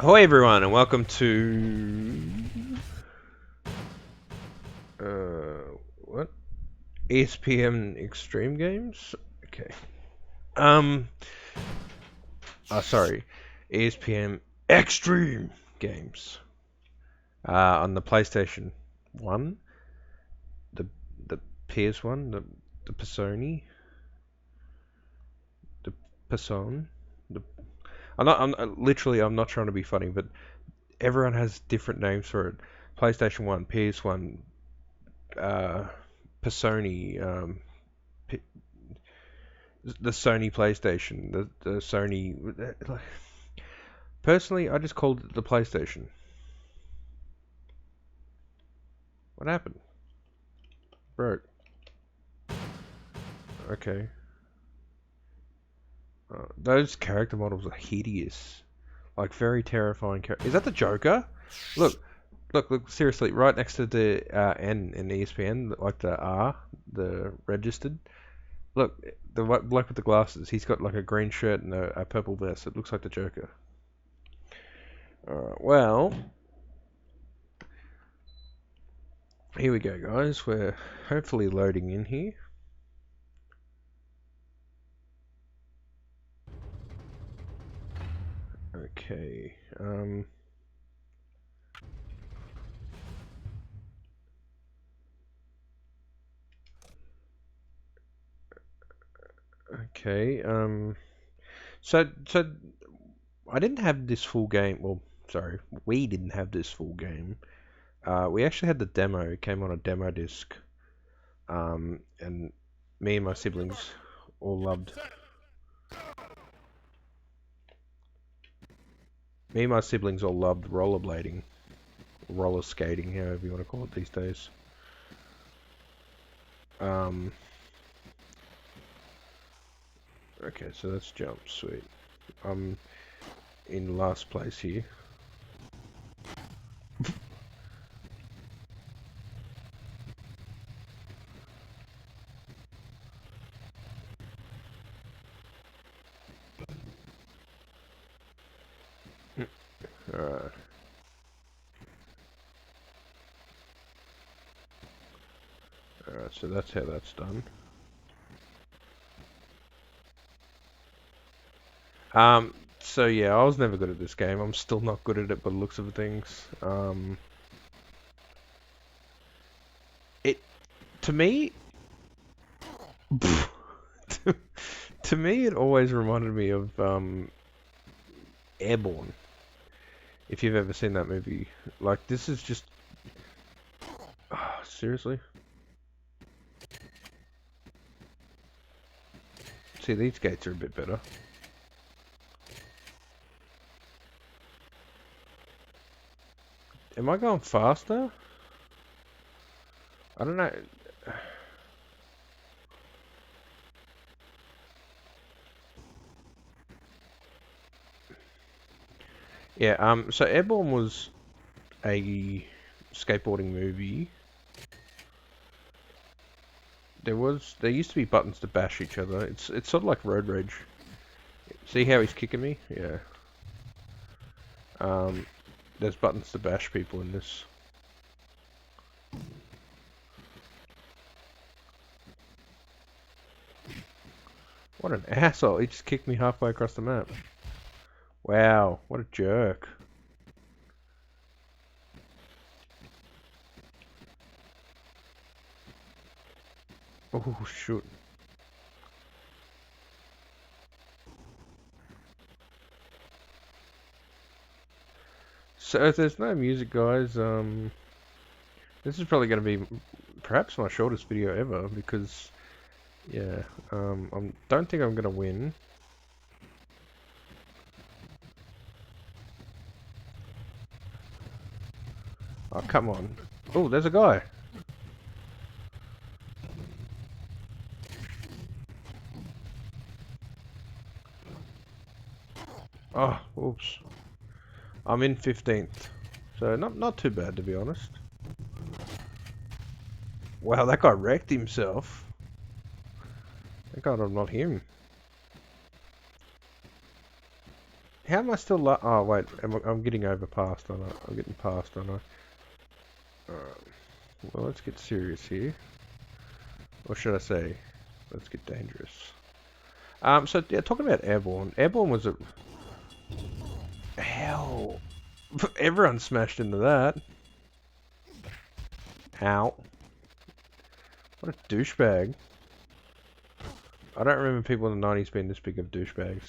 Ahoy everyone and welcome to what? ESPN Extreme Games? Okay. Um sorry. ESPN Extreme Games. On the PlayStation 1, the the PS1, the Sony, the Person, the I'm not trying to be funny, but everyone has different names for it. PlayStation 1, PS1, uh Sony, P- the Sony PlayStation, the Sony. Personally, I just called it the PlayStation. What happened? Broke. Okay. Those character models are hideous. Like, very terrifying character. Is that the Joker? Look, look, seriously, right next to the N in ESPN, like the R, the registered. Look, the bloke with the glasses, he's got like a green shirt and a purple vest. It looks like the Joker. Alright, well, here we go, guys. We're hopefully loading in here. Okay. Okay. So I didn't have this full game. Well, sorry, we didn't have this full game. We actually had the demo. It came on a demo disc. And me and my siblings all loved. Me and my siblings all loved rollerblading, roller skating, however you want to call it these days. Um. Okay, so let's jump. Sweet. I'm in last place here. Alright. Alright, so that's how that's done. So yeah, I was never good at this game. I'm still not good at it by the looks of things. It to me, to, to me, it always reminded me of Airborne. If you've ever seen that movie, like this is just seriously. See, these gates are a bit better. Am I going faster? I don't know. Yeah, so Airborne was a skateboarding movie. There used to be buttons to bash each other. It's sort of like Road Rage. See how he's kicking me? Yeah. There's buttons to bash people in this. What an asshole! He just kicked me halfway across the map. Wow, what a jerk. Oh, shoot. So if there's no music, guys, this is probably going to be perhaps my shortest video ever because, yeah, I don't think I'm going to win. Oh, come on. Oh, there's a guy. Oh, oops. I'm in 15th. So not too bad, to be honest. Wow, that guy wrecked himself. Thank God I'm not him. How am I still oh wait, I'm getting overpassed on it. I'm getting past on it. Well, let's get serious here. Or should I say, let's get dangerous. So yeah, talking about Airborne. Airborne was a... Hell. Everyone smashed into that. Ow. What a douchebag. I don't remember people in the 90s being this big of douchebags.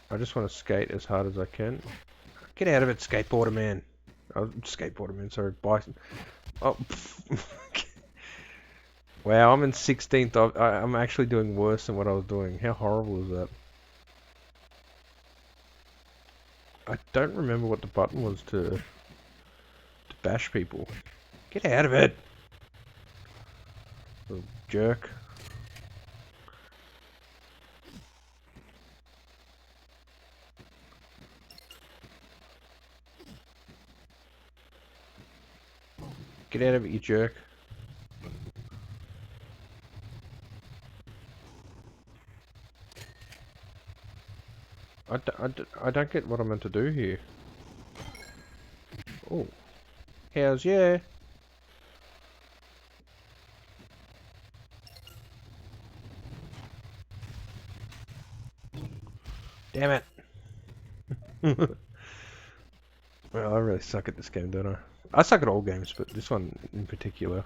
I just want to skate as hard as I can. Get out of it, skateboarder man. Oh, skateboarder man, sorry, bison. Oh, wow, I'm in 16th. I'm actually doing worse than what I was doing. How horrible is that? I don't remember what the button was to bash people. Get out of it! Little jerk. Get out of it, you jerk. I don't get what I'm meant to do here. Oh. How's yeah? Damn it. Well, I really suck at this game, don't I? I suck at all games, but this one in particular.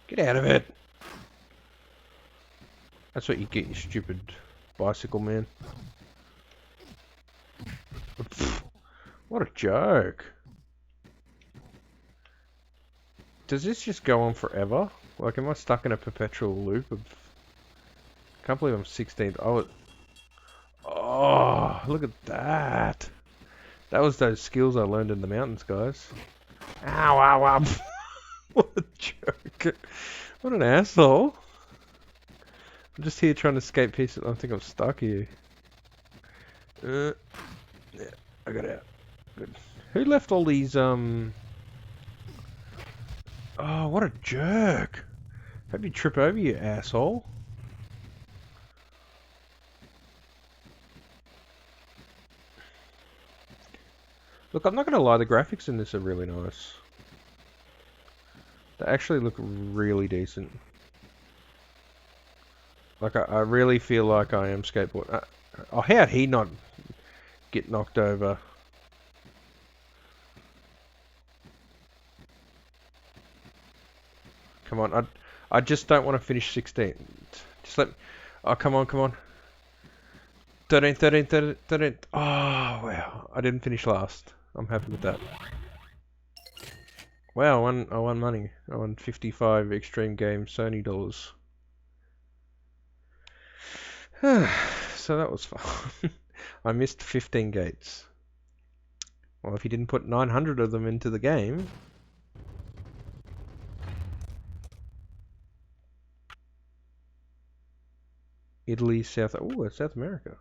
Get out of it! That's what you get, you stupid bicycle man. What a joke. Does this just go on forever? Like, am I stuck in a perpetual loop of... Can't believe I'm 16th. Oh, look at that. That was those skills I learned in the mountains, guys. Ow, ow, ow. What a joke. What an asshole. I'm just here trying to escape pieces. I think I'm stuck here. Yeah, I got out. Good. Who left all these, Oh, what a jerk. Hope you trip over, you asshole. Look, I'm not going to lie, the graphics in this are really nice. They actually look really decent. Like, I really feel like I am skateboarding. Oh, how'd he not get knocked over? Come on, I just don't want to finish 16th. Just let me... Oh, come on, come on. 13, 13, 13, 13. Oh, wow. I didn't finish last. I'm happy with that. Wow, I won money. I won 55 Extreme Game Sony dollars. So that was fun. I missed 15 gates. Well, if you didn't put 900 of them into the game... Italy, South America.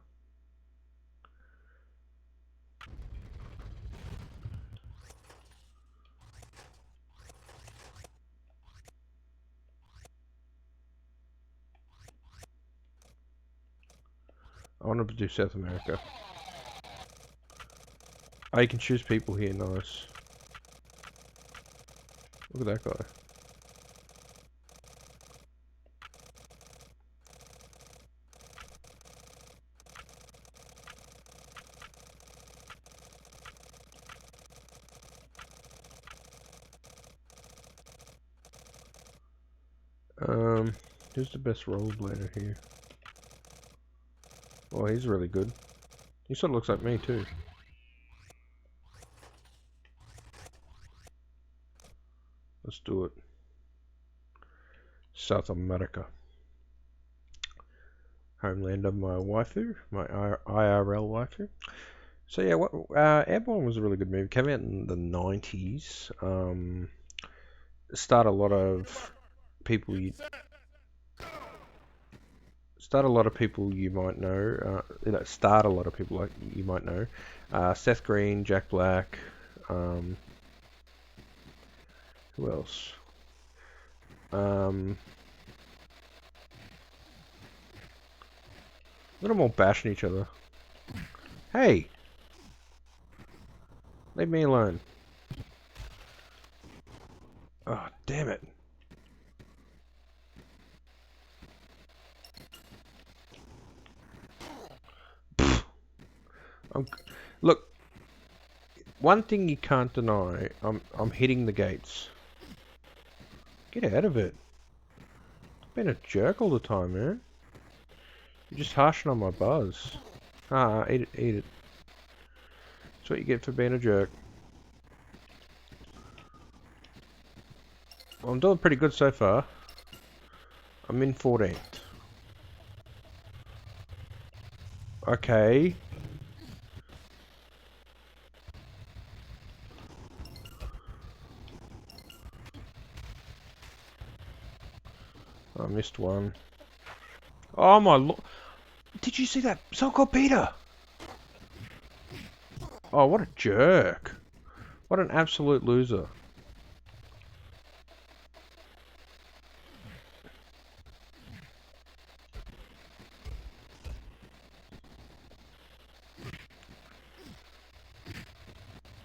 I wanted to do South America. Oh, you can choose people here, nice. Look at that guy. Who's the best rollerblader here? Oh, he's really good. He sort of looks like me too. Let's do it. South America. Homeland of my waifu, my IRL waifu. So yeah, Airborne was a really good movie. Came out in the 90s. Started a lot of people... Start a lot of people you might know. Start a lot of people like you might know. Seth Green, Jack Black. Who else? Let them all bashing each other. Hey! Leave me alone. Oh, damn it. Look, one thing you can't deny, I'm hitting the gates. Get out of it. I've been a jerk all the time, man. You're just harshing on my buzz. Ah, eat it, eat it. That's what you get for being a jerk. Well, I'm doing pretty good so far. I'm in 14th. Okay. I missed one. Oh my lord. Did you see that? So-called Peter! Oh, what a jerk. What an absolute loser.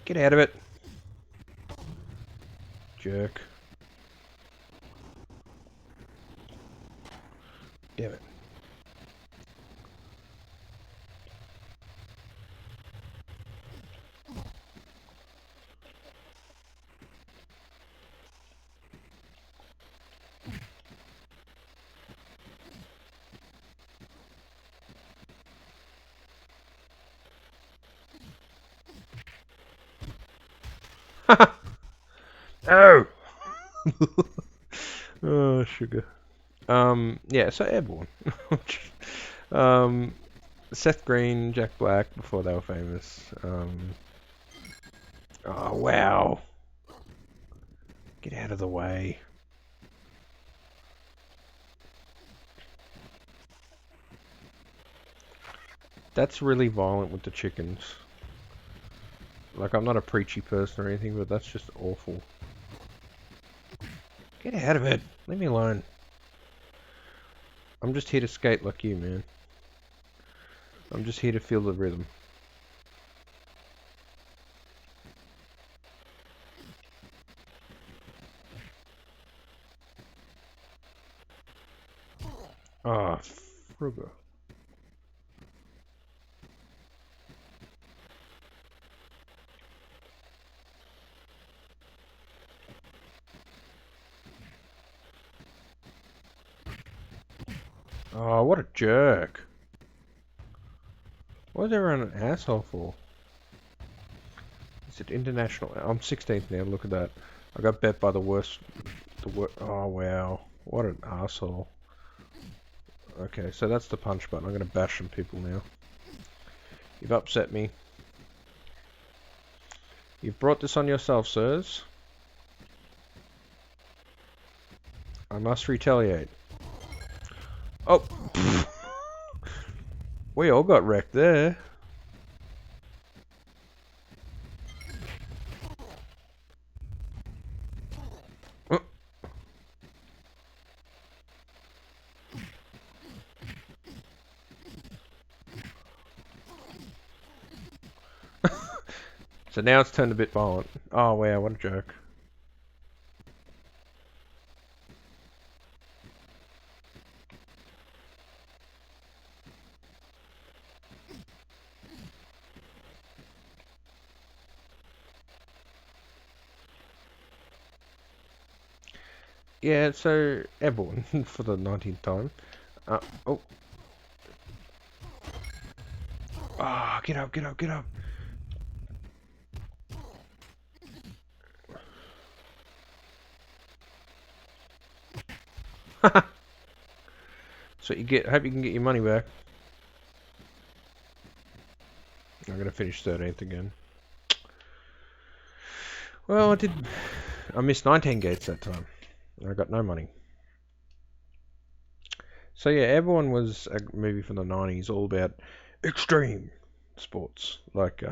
Get out of it. Jerk. Damn it. Oh! Oh, sugar. Yeah, so Airborne. Seth Green, Jack Black, before they were famous. Oh, wow. Get out of the way. That's really violent with the chickens. Like, I'm not a preachy person or anything, but that's just awful. Get out of it. Leave me alone. I'm just here to skate like you, man. I'm just here to feel the rhythm. Ah, frugger. Oh, what a jerk. Why is everyone an asshole for? Is it international? I'm 16th now, look at that. I got bet by the worst. Oh, wow. What an asshole. Okay, so that's the punch button. I'm going to bash some people now. You've upset me. You've brought this on yourself, sirs. I must retaliate. Oh! We all got wrecked there. So now it's turned a bit violent. Oh wow, what a joke. Yeah, so Airborne for the 19th time. Oh. Ah, get up, get up, get up. So you get, hope you can get your money back. I'm gonna finish 13th again. Well, I missed 19 gates that time. I got no money. So yeah, everyone was a movie from the 90s all about extreme sports, like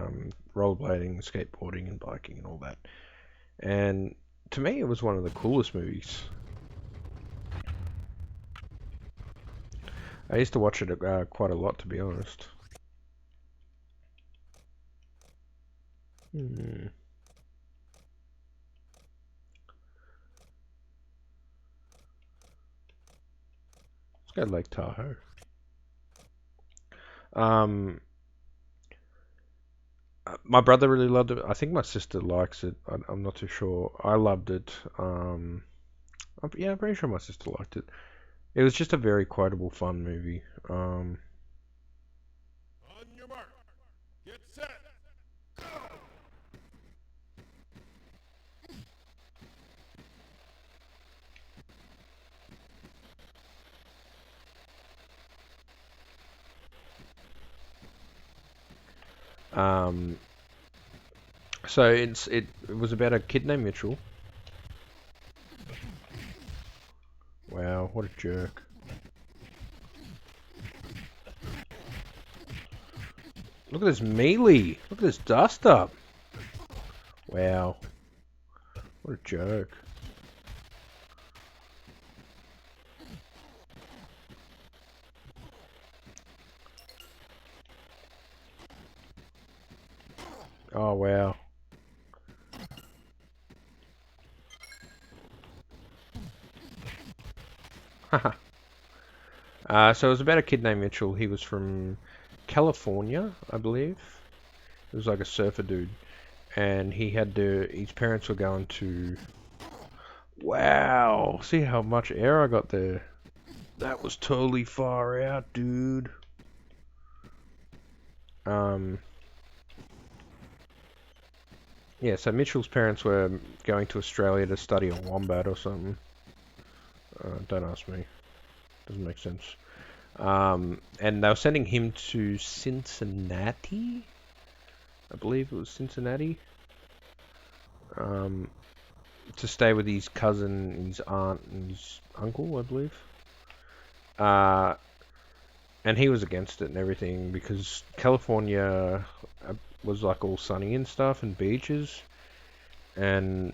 rollerblading, skateboarding, and biking, and all that. And to me, it was one of the coolest movies. I used to watch it quite a lot, to be honest. Hmm. Let's go Lake Tahoe. Um, my brother really loved it. I think my sister likes it. I'm not too sure. I loved it. Yeah, I'm pretty sure my sister liked it. It was just a very quotable, fun movie. On your mark, get set, go! Um, so it was about a kid named Mitchell. Wow, what a jerk! Look at this melee. Look at this dust up. Wow, what a jerk! Oh wow. So it was about a kid named Mitchell. He was from California, I believe. It was like a surfer dude, and he had to. His parents were going to. Wow, see how much air I got there. That was totally far out, dude. Um, yeah. So Mitchell's parents were going to Australia to study a wombat or something. Don't ask me. Doesn't make sense. And they were sending him to Cincinnati. I believe it was Cincinnati. Um, to stay with his cousin, his aunt, and his uncle, I believe. Uh, and he was against it and everything because California was like all sunny and stuff and beaches, and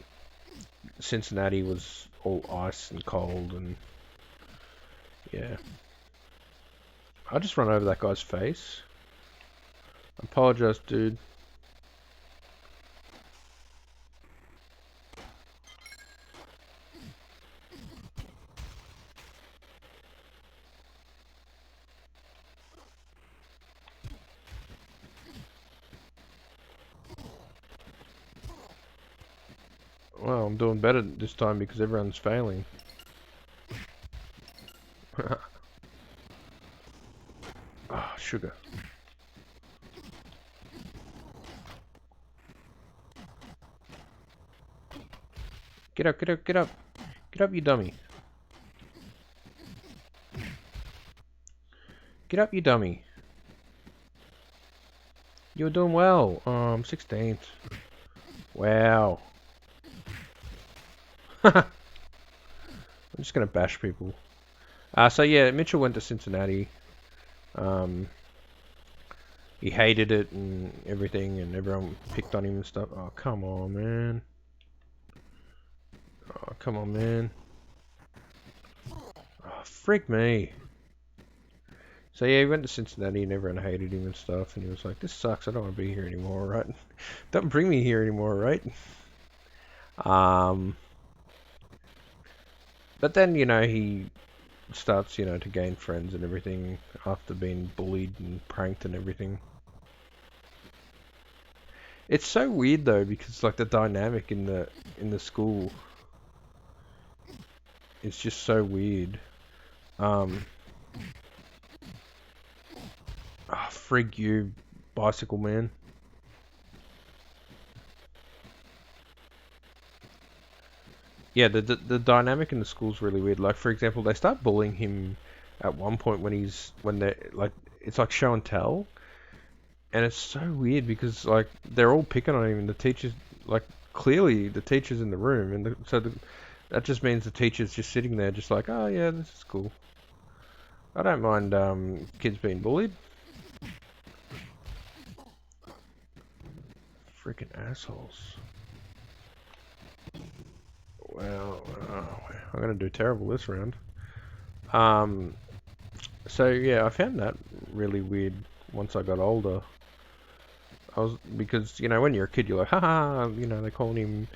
Cincinnati was all ice and cold and yeah. I just run over that guy's face. I apologize, dude. Well, I'm doing better this time because everyone's failing. Ah, sugar. Get up, get up, get up. Get up, you dummy. Get up, you dummy. You're doing well. 16th. Wow. I'm just gonna bash people. So yeah, Mitchell went to Cincinnati. Um, he hated it and everything, and everyone picked on him and stuff. Oh, come on, man. Oh, come on, man. Oh, frig me. So yeah, he went to Cincinnati and everyone hated him and stuff, and he was like, "This sucks. I don't want to be here anymore, right? Don't bring me here anymore, right?" Um, but then he starts to gain friends and everything after being bullied and pranked and everything. It's so weird though because like the dynamic in the school is just so weird. Um, frig you, bicycle man. Yeah, the dynamic in the school's really weird. Like for example, they start bullying him at one point when they like it's like show and tell, and it's so weird because like they're all picking on him, and the teachers like clearly the teacher's in the room, and that just means the teacher's just sitting there, just like, oh yeah, this is cool. I don't mind kids being bullied. Freaking assholes. Well, I'm gonna do terrible this round. So yeah, I found that really weird once I got older. Because when you're a kid, you're like, haha, they're calling him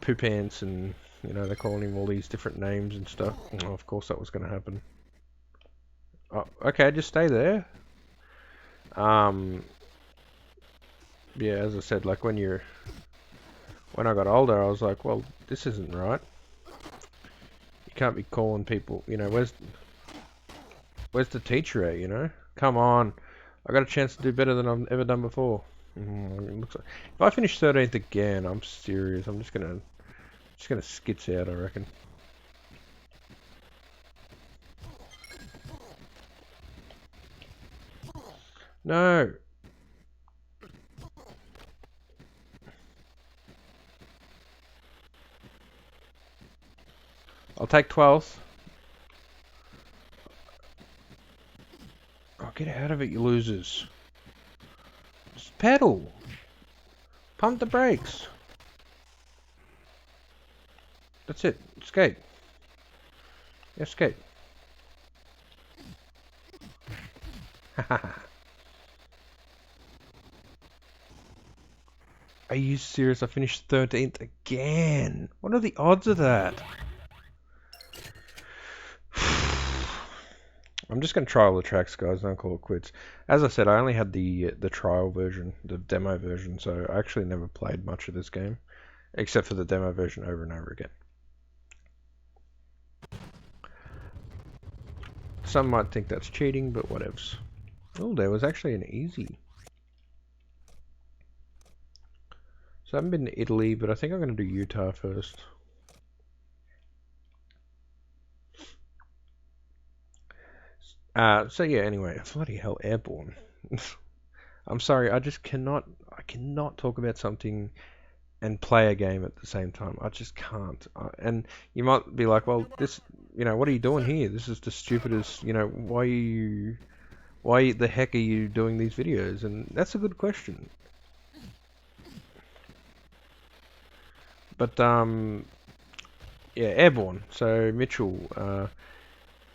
poo pants and they're calling him all these different names and stuff. Oh, of course that was gonna happen. Oh, okay, just stay there. Um, yeah, as I said, like when I got older, I was like, well, this isn't right. You can't be calling people, where's the teacher at? Come on, I got a chance to do better than I've ever done before. It looks like if I finish 13th again, I'm serious. I'm just gonna skits out, I reckon. No. I'll take 12th. Oh, get out of it, you losers. Just pedal. Pump the brakes. That's it. Skate. Yeah, skate. Are you serious? I finished 13th again. What are the odds of that? I'm just going to try all the tracks, guys, don't call it quits. As I said, I only had the trial version, the demo version, so I actually never played much of this game, except for the demo version over and over again. Some might think that's cheating, but whatevs. Oh, there was actually an easy. So I haven't been to Italy, but I think I'm going to do Utah first. So yeah, anyway, bloody hell, Airborne. I'm sorry, I cannot talk about something and play a game at the same time. I just can't. And you might be like, well, what are you doing here? This is the stupidest, why the heck are you doing these videos? And that's a good question. But, yeah, Airborne. So, Mitchell,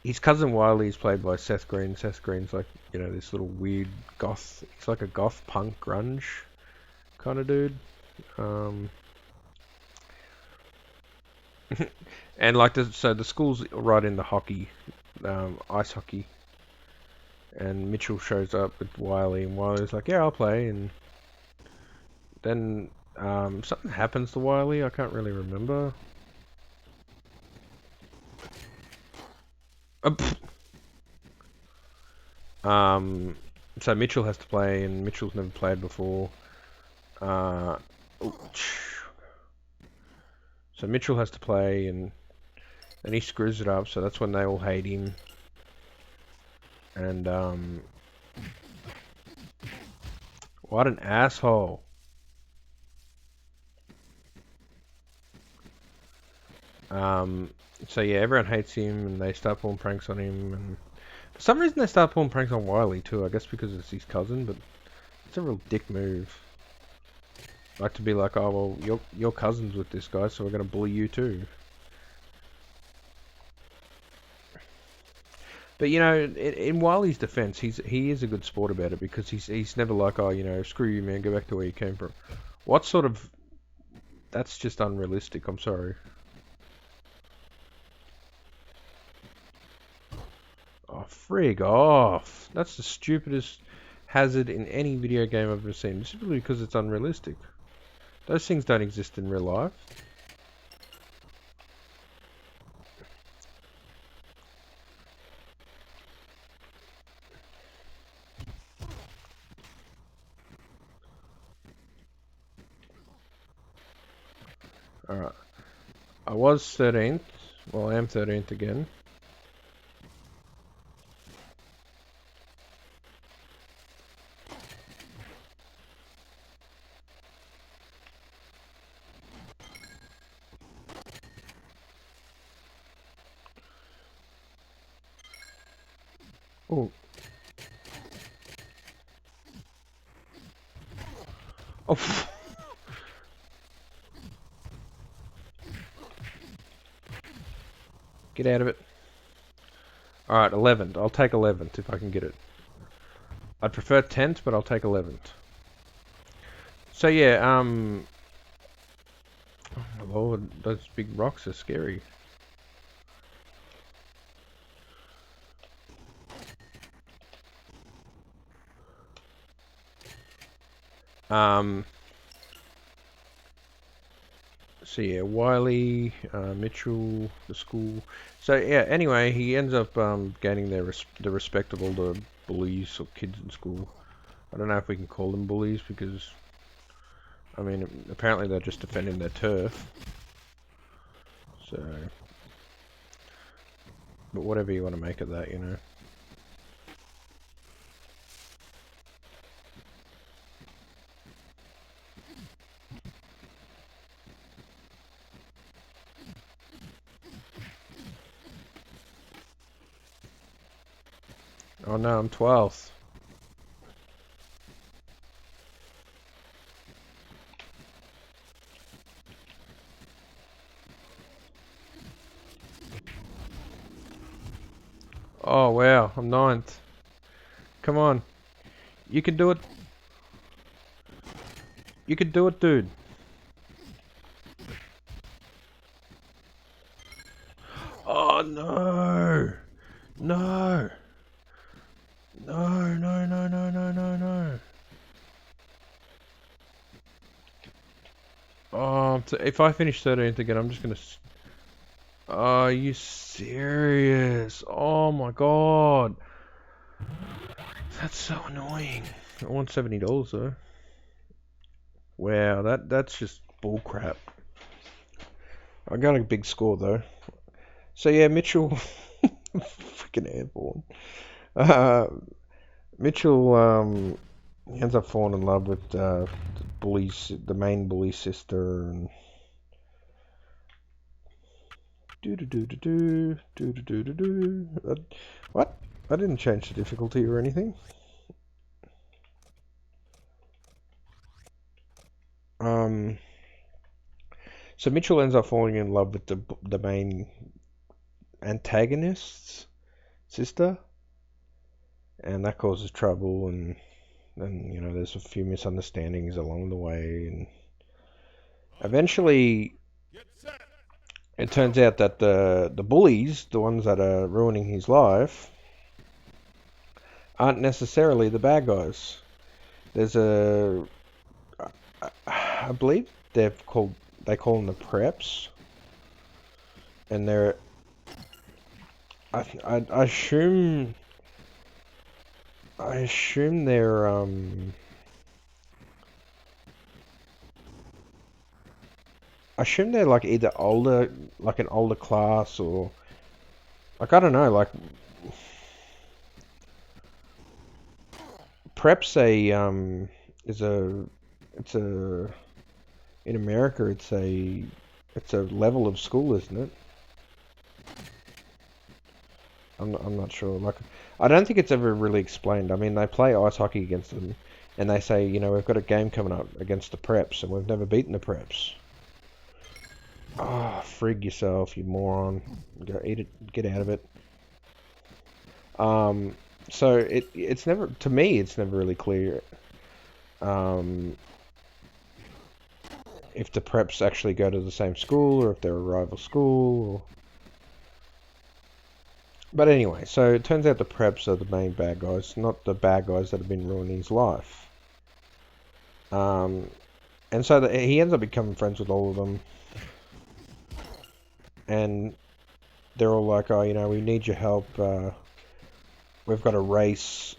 his cousin Wiley is played by Seth Green. Seth Green's like, this little weird goth. He's like a goth punk grunge kind of dude. And like so the school's right in the hockey, ice hockey. And Mitchell shows up with Wiley, and Wiley's like, "Yeah, I'll play." And then something happens to Wiley. I can't really remember. Uh, Um, so Mitchell has to play, and Mitchell's never played before. Uh, so Mitchell has to play, and he screws it up. So that's when they all hate him. And what an asshole! So yeah, everyone hates him, and they start pulling pranks on him, and for some reason they start pulling pranks on Wiley too. I guess because it's his cousin, but it's a real dick move. Like to be like, oh well, you're cousins with this guy, so we're gonna bully you too. But in Wiley's defense, he is a good sport about it because he's never like, oh, screw you, man, go back to where you came from. What sort of? That's just unrealistic. I'm sorry. Oh, frig off! That's the stupidest hazard in any video game I've ever seen. Simply because it's unrealistic. Those things don't exist in real life. Alright. I was 13th. Well, I am 13th again. Oh, get out of it. Alright, 11th. I'll take 11th if I can get it. I'd prefer 10th, but I'll take 11th. So yeah, oh my lord, those big rocks are scary. So yeah, Wiley, Mitchell, the school. So yeah, anyway, he ends up gaining the respect of all the bullies or kids in school. I don't know if we can call them bullies because, I mean, apparently they're just defending their turf. So, but whatever you want to make of that, you know. Oh no, I'm 12th. Oh wow, I'm 9th. Come on. You can do it. You can do it, dude. Oh no. No. No, no, no, no, no, no, no. Oh, if I finish 13th again, I'm just gonna. Oh, are you serious? Oh my god. That's so annoying. I want $70 though. Wow, that's just bullcrap. I got a big score though. So yeah, Mitchell, freaking airborne. Uh, Mitchell he ends up falling in love with the main bully sister, and do do do do do do do do do do. What? I didn't change the difficulty or anything. Um, so Mitchell ends up falling in love with the main antagonist's sister, and that causes trouble, and you know there's a few misunderstandings along the way, and eventually Get set. it turns out that the bullies, the ones that are ruining his life, aren't necessarily the bad guys. There's I believe they call them the preps, and they're I assume they're I assume they're like either older, like an older class, or like I don't know, like preps is a it's a in America it's a level of school, isn't it? I'm not sure. Like I don't think it's ever really explained. I mean, they play ice hockey against them, and they say, you know, we've got a game coming up against the preps, and we've never beaten the preps. Oh, frig yourself, you moron. Go eat it. Get out of it. Um, so it's never, to me, it's never really clear um, if the preps actually go to the same school or if they're a rival school. But anyway, so it turns out the preps are the main bad guys, not the bad guys that have been ruining his life. And so he ends up becoming friends with all of them, and they're all like, "Oh, you know, we need your help. We've got a race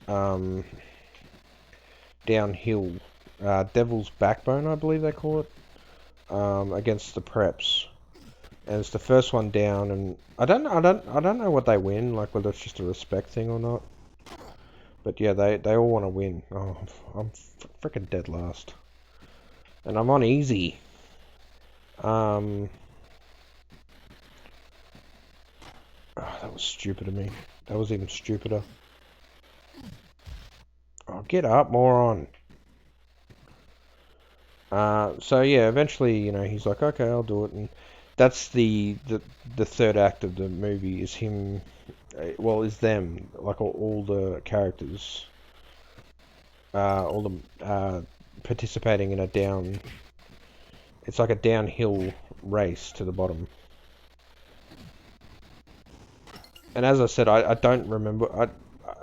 downhill, Devil's Backbone, I believe they call it, against the preps. And it's the first one down, and I don't know what they win, like whether it's just a respect thing or not. But yeah, they all want to win. Oh, I'm freaking dead last, and I'm on easy. Oh, that was stupid of me. That was even stupider. Oh, get up, moron. So yeah, eventually, he's like, okay, I'll do it, and that's the third act of the movie is him, well, is them, like all the characters, all the participating in a down. It's like a downhill race to the bottom. And as I said, I don't remember.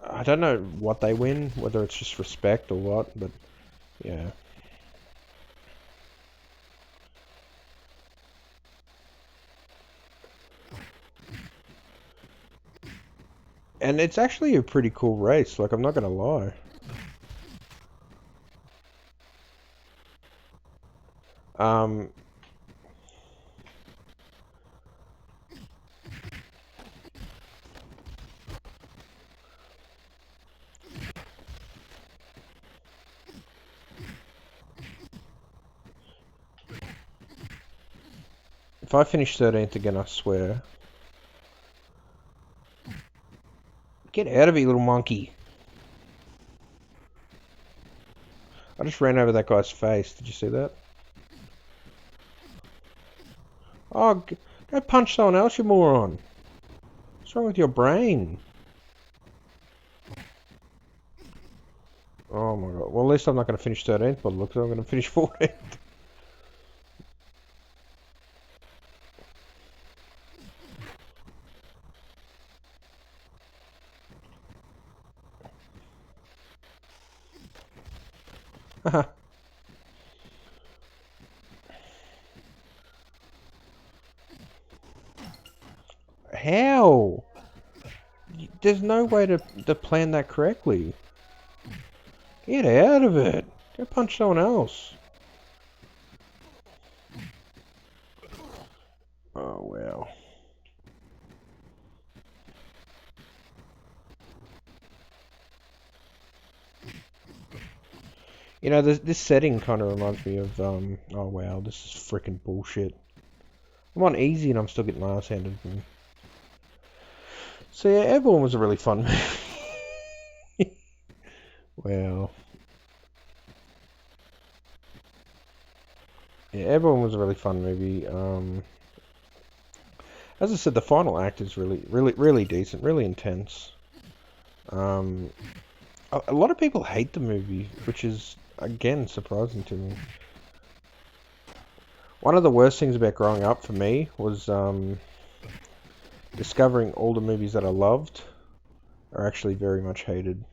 I don't know what they win, whether it's just respect or what, but yeah. And it's actually a pretty cool race, like I'm not gonna lie. Um, if I finish 13th again, I swear. Get out of here, little monkey. I just ran over that guy's face. Did you see that? Oh, go punch someone else, you moron. What's wrong with your brain? Oh my god. Well, at least I'm not going to finish 13th, but look, I'm going to finish 14th. How? There's no way to plan that correctly. Get out of it. Go punch someone else. Oh, wow. This setting kind of reminds me of, oh wow, this is freaking bullshit. I'm on easy and I'm still getting my ass handed to me. So yeah, Airborne was a really fun movie. Wow. Yeah, Airborne was a really fun movie. As I said, the final act is really decent, really intense. Um, a lot of people hate the movie, which is, again, surprising to me. One of the worst things about growing up for me was discovering all the movies that I loved are actually very much hated.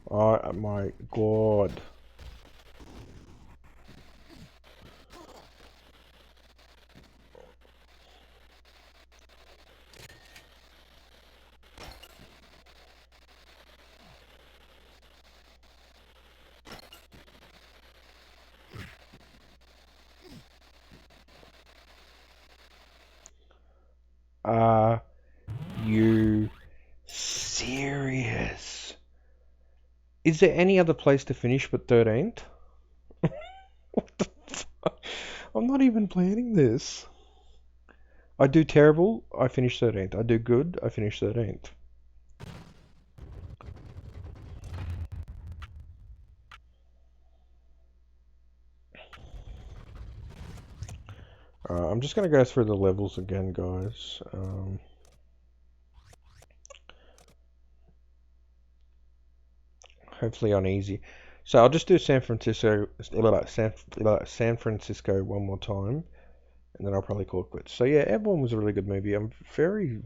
Oh my god. Are you serious? Is there any other place to finish but 13th? What the fuck? I'm not even planning this. I do terrible, I finish 13th. I do good, I finish 13th. I'm just going to go through the levels again, guys. Hopefully on easy. So I'll just do San Francisco one more time, and then I'll probably call it quits. So yeah, Airborne was a really good movie. I'm very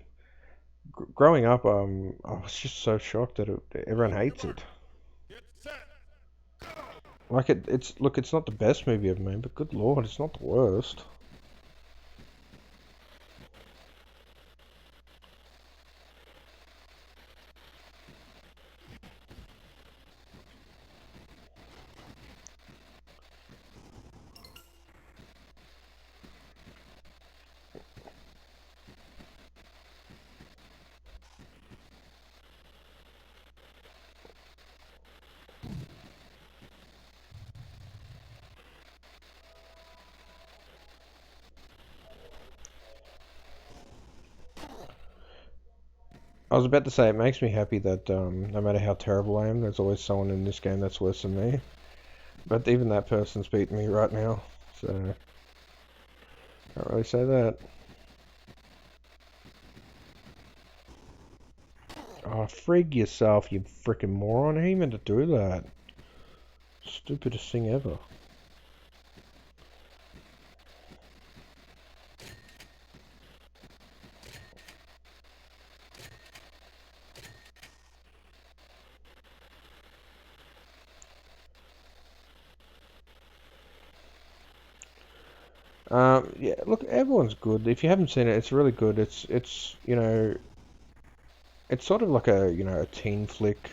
growing up. I was just so shocked that everyone hates it. Get set. Go. Like it's not the best movie ever made, but good lord, it's not the worst. I was about to say it makes me happy that no matter how terrible I am, there's always someone in this game that's worse than me. But even that person's beating me right now, so can't really say that. Oh, frig yourself, you frickin' moron. How you meant to do that? Stupidest thing ever. Yeah, look, everyone's good. If you haven't seen it, it's really good. It's it's sort of like a teen flick.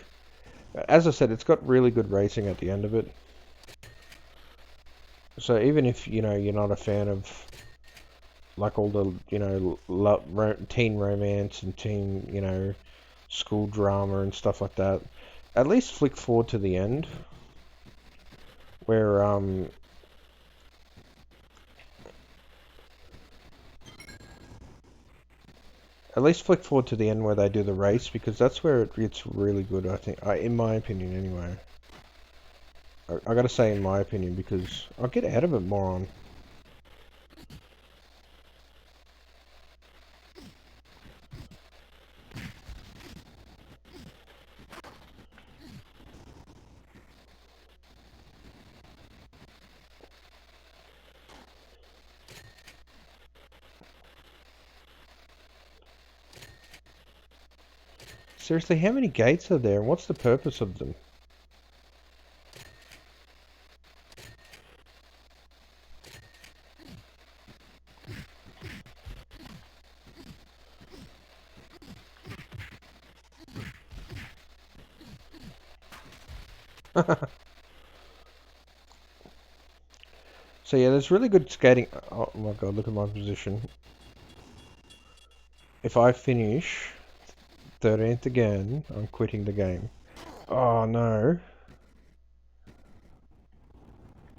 As I said, it's got really good racing at the end of it. So even if, you're not a fan of like all the, teen romance and teen, school drama and stuff like that, at least flick forward to the end where at least flick forward to the end where they do the race, because that's where it gets really good, I think. In my opinion, anyway. I gotta say, in my opinion, because I'll get ahead of it, moron. Seriously, how many gates are there, and what's the purpose of them? So yeah, there's really good skating. Oh my god, look at my position. If I finish 13th again, I'm quitting the game. Oh no.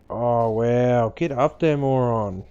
Oh wow, get up there, moron.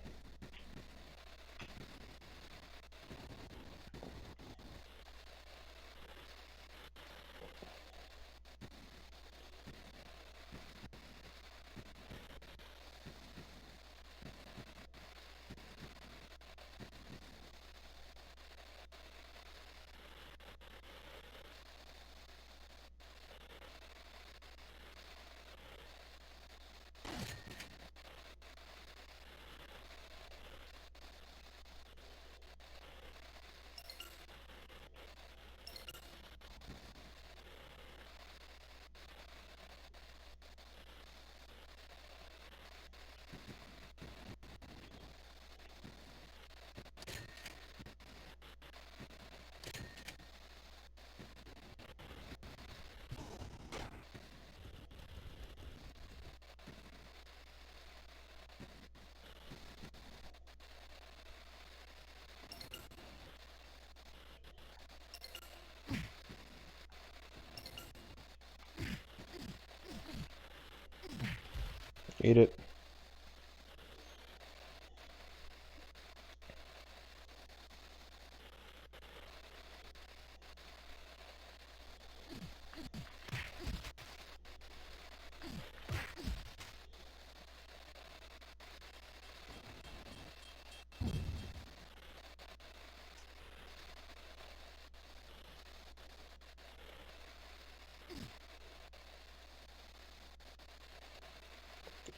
Eat it.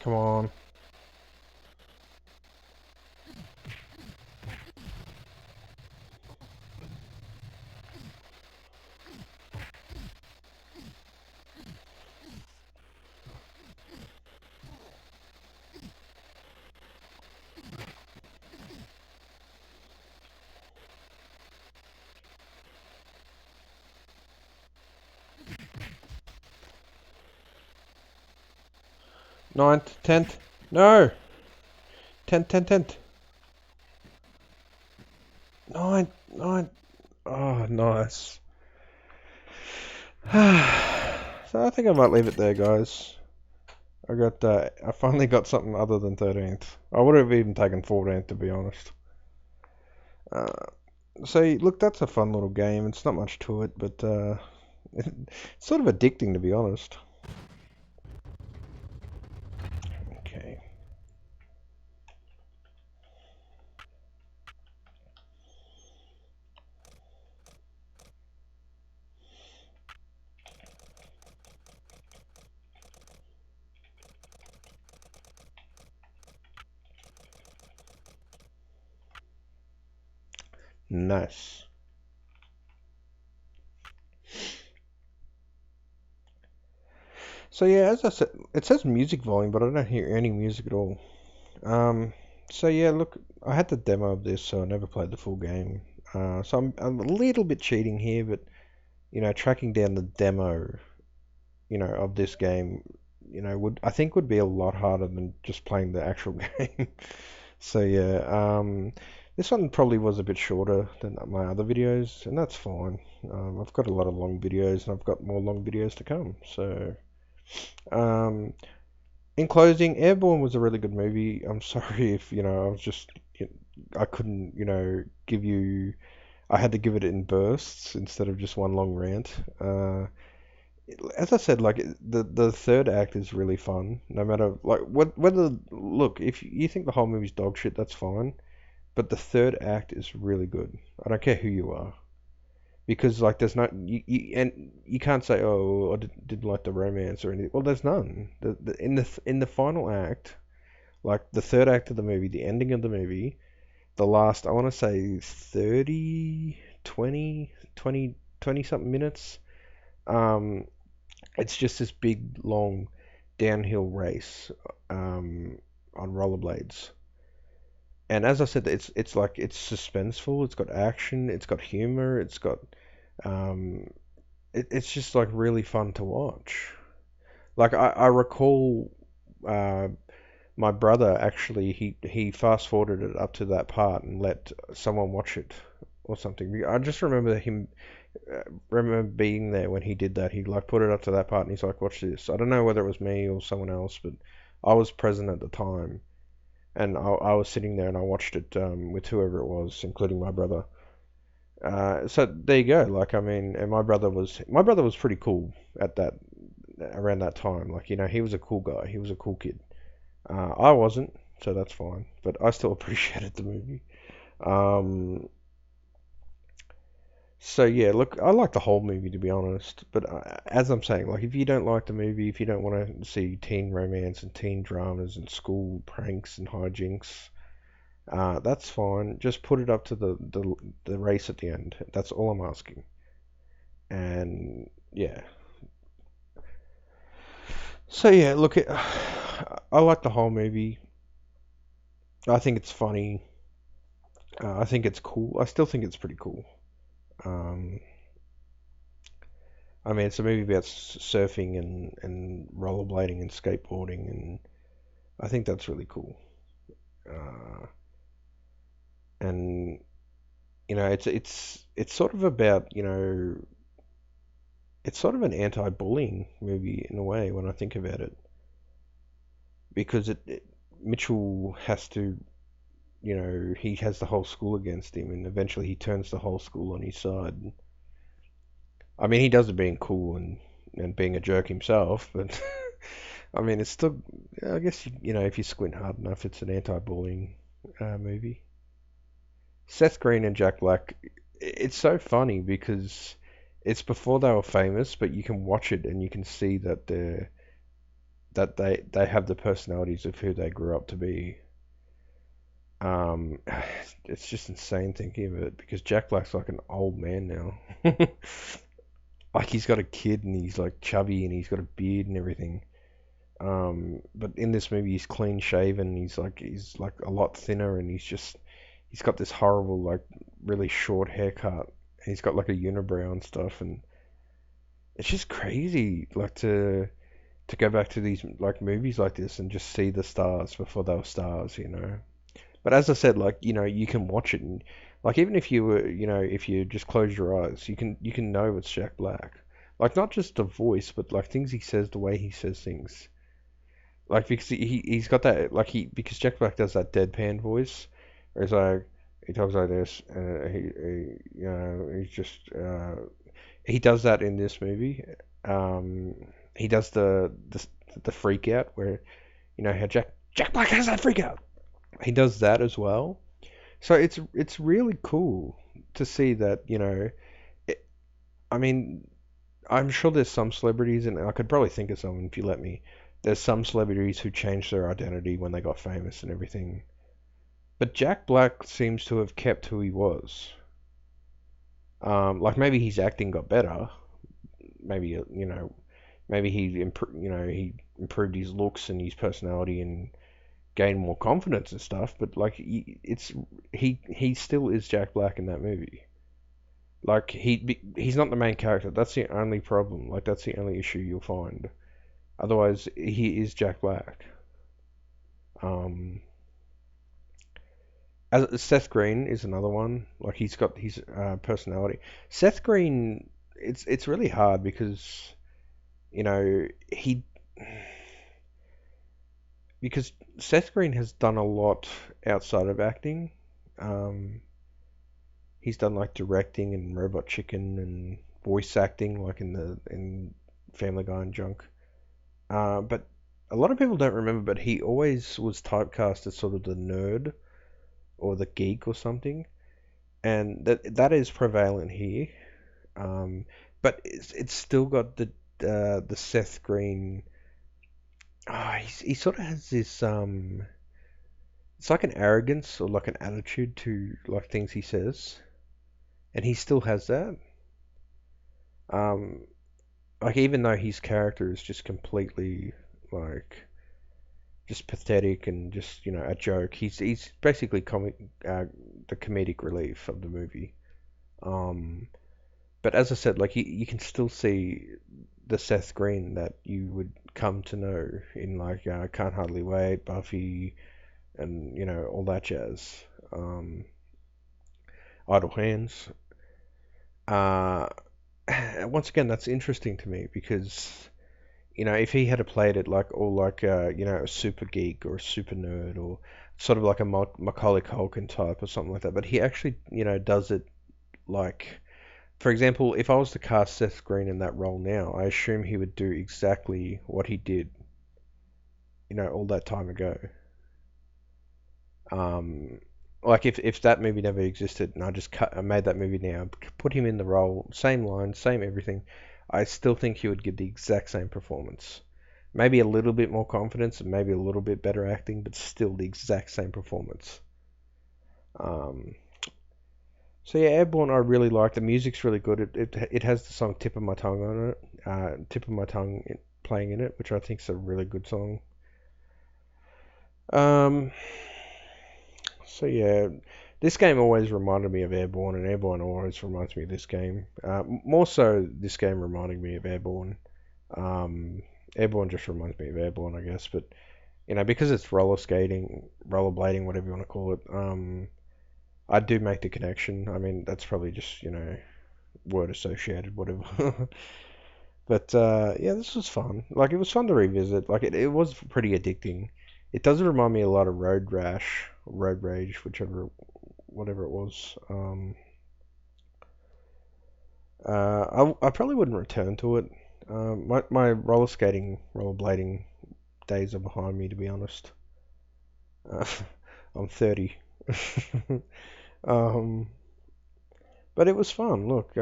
Come on. Ninth, 10th. No! 10th, 10th, 10th. Ninth, 9th. Oh, nice. So I think I might leave it there, guys. I finally got something other than 13th. I would have even taken 14th, to be honest. Uh, so, look, that's a fun little game. It's not much to it, but it's sort of addicting, to be honest. Nice. So yeah, as I said, it says music volume, but I don't hear any music at all. Um, so yeah, look, I had the demo of this, so I never played the full game. So I'm a little bit cheating here, but tracking down the demo, of this game, would I think would be a lot harder than just playing the actual game. So yeah, this one probably was a bit shorter than my other videos, and that's fine. I've got a lot of long videos, and I've got more long videos to come. So, um, in closing, Airborne was a really good movie. I'm sorry if, I was just, I couldn't, give you, I had to give it in bursts instead of just one long rant. As I said, like the third act is really fun. No matter like whether look, if you think the whole movie's dog shit, that's fine. But the third act is really good. I don't care who you are, because like there's no and you can't say, oh, I didn't like the romance or anything. Well, there's none. In the final act, like the third act of the movie, the ending of the movie, the last, I want to say 30, 20 something minutes. Um, it's just this big long downhill race on rollerblades. And as I said, it's like it's suspenseful. It's got action. It's got humor. It's got um, it's just like really fun to watch. Like I recall uh, my brother actually he fast forwarded it up to that part and let someone watch it or something. I just remember him remember being there when he did that. He like put it up to that part and he's like, "Watch this." I don't know whether it was me or someone else, but I was present at the time and I was sitting there and I watched it with whoever it was, including my brother. So there you go. Like I mean, and my brother was pretty cool at that around that time. Like he was a cool guy. He was a cool kid. I wasn't, so that's fine. But I still appreciated the movie. Um, so yeah, look, I like the whole movie to be honest. But as I'm saying, like if you don't like the movie, if you don't want to see teen romance and teen dramas and school pranks and hijinks, that's fine. Just put it up to the race at the end. That's all I'm asking. And yeah. So yeah, look, I like the whole movie. I think it's funny. I think it's cool. I still think it's pretty cool. Um, I mean, it's a movie about surfing and rollerblading and skateboarding, and I think that's really cool. Uh, and it's sort of about it's sort of an anti-bullying movie in a way when I think about it, because Mitchell has to he has the whole school against him, and eventually he turns the whole school on his side. I mean, he does it being cool and being a jerk himself, but I mean, it's still, I guess, if you squint hard enough, it's an anti-bullying movie. Seth Green and Jack Black, it's so funny because it's before they were famous, but you can watch it and you can see that they have the personalities of who they grew up to be. Um, it's just insane thinking of it because Jack Black's like an old man now. Like he's got a kid and he's like chubby and he's got a beard and everything. But in this movie, he's clean shaven. He's like a lot thinner, and he's got this horrible like really short haircut. And he's got like a unibrow and stuff, and it's just crazy like to go back to these like movies like this and just see the stars before they were stars. But as I said, like you can watch it and like even if you were if you just close your eyes, you can know it's Jack Black. Like not just the voice, but like things he says, the way he says things. Like because he's got that like he because Jack Black does that deadpan voice, where it's like he talks like this, he's just he does that in this movie. Um, he does the freak out where how Jack Black has that freak out. He does that as well. So it's really cool to see that It, I mean, I'm sure there's some celebrities, and I could probably think of some if you let me. There's some celebrities who changed their identity when they got famous and everything. But Jack Black seems to have kept who he was. Like maybe his acting got better. Maybe maybe he improved his looks and his personality and gained more confidence and stuff. But like he still is Jack Black in that movie. Like he's not the main character. That's the only problem. Like that's the only issue you'll find. Otherwise, he is Jack Black. Um, as Seth Green is another one. Like he's got his personality. Seth Green, it's really hard because he because Seth Green has done a lot outside of acting. Um, he's done like directing and Robot Chicken and voice acting, like in Family Guy and Junk. But a lot of people don't remember, but he always was typecast as sort of the nerd or the geek or something, and that is prevalent here. Um, but it's still got the Seth Green. He sort of has this it's like an arrogance or like an attitude to like things he says, and he still has that. Um, like even though his character is just completely like just pathetic and just a joke, he's basically the comedic relief of the movie. Um, but as I said, like you can still see the Seth Green that you would come to know in like Can't Hardly Wait, Buffy, and all that jazz. Um, Idle Hands. Uh, Once again, that's interesting to me because if he had played it like or like a super geek or a super nerd or sort of like a Macaulay Culkin type or something like that, but he actually does it like, for example, if I was to cast Seth Green in that role now, I assume he would do exactly what he did, all that time ago. Um, like if that movie never existed and I made that movie now, put him in the role, same lines, same everything, I still think he would give the exact same performance. Maybe a little bit more confidence and maybe a little bit better acting, but still the exact same performance. Um, so yeah, Airborne I really like. The music's really good. It has the song "Tip of My Tongue" on it. "Tip of My Tongue" playing in it, which I think is a really good song. Um, so yeah, this game always reminded me of Airborne, and Airborne always reminds me of this game. More so, this game reminding me of Airborne. Um, Airborne just reminds me of Airborne, I guess. But because it's roller skating, rollerblading, whatever you want to call it. I do make the connection. I mean, that's probably just word associated, whatever. But yeah, this was fun. Like it was fun to revisit. Like it was pretty addicting. It does remind me a lot of Road Rash, Road Rage, whatever it was. I probably wouldn't return to it. My rollerblading days are behind me, to be honest. Uh, I'm 30. Um, but it was fun. Look,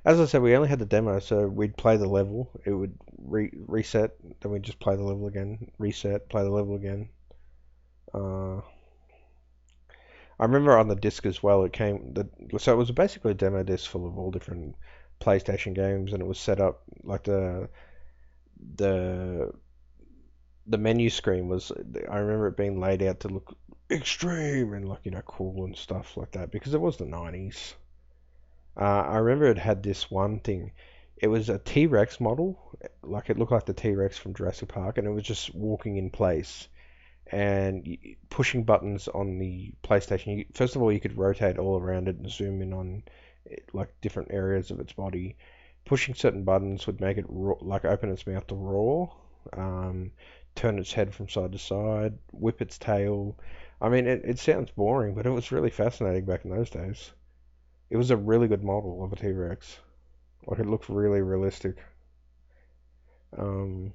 as I said, we only had the demo, so we'd play the level. It would reset, then we'd just play the level again, reset, play the level again. Uh, I remember on the disc as well, so it was basically a demo disc full of all different PlayStation games, and it was set up like the the menu screen was. I remember it being laid out to look extreme and like cool and stuff like that because it was the 90s. I remember it had this one thing. It was a T-Rex model, like it looked like the T-Rex from Jurassic Park, and it was just walking in place and pushing buttons on the PlayStation. First of all, you could rotate all around it and zoom in on like different areas of its body. Pushing certain buttons would make it like open its mouth to roar, um, turn its head from side to side, whip its tail. I mean, it sounds boring, but it was really fascinating back in those days. It was a really good model of a T-Rex. Like it looked really realistic. Um,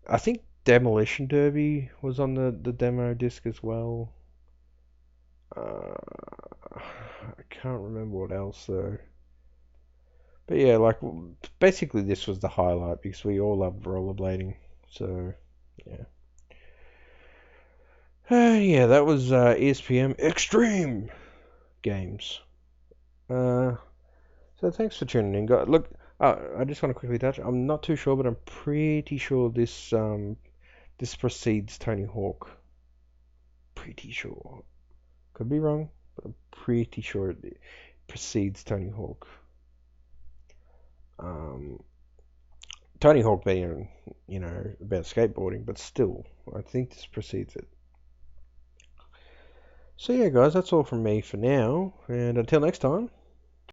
I think Demolition Derby was on the demo disc as well. I can't remember what else though. But yeah, like basically this was the highlight because we all love rollerblading. So yeah, yeah, that was ESPN Extreme Games. Uh, so thanks for tuning in, guys. Look, I just want to quickly touch. I'm not too sure, but I'm pretty sure this precedes Tony Hawk. Pretty sure. Could be wrong, but I'm pretty sure it precedes Tony Hawk. Um, Tony Hawk being, about skateboarding, but still, I think this precedes it. So yeah, guys, that's all from me for now, and until next time.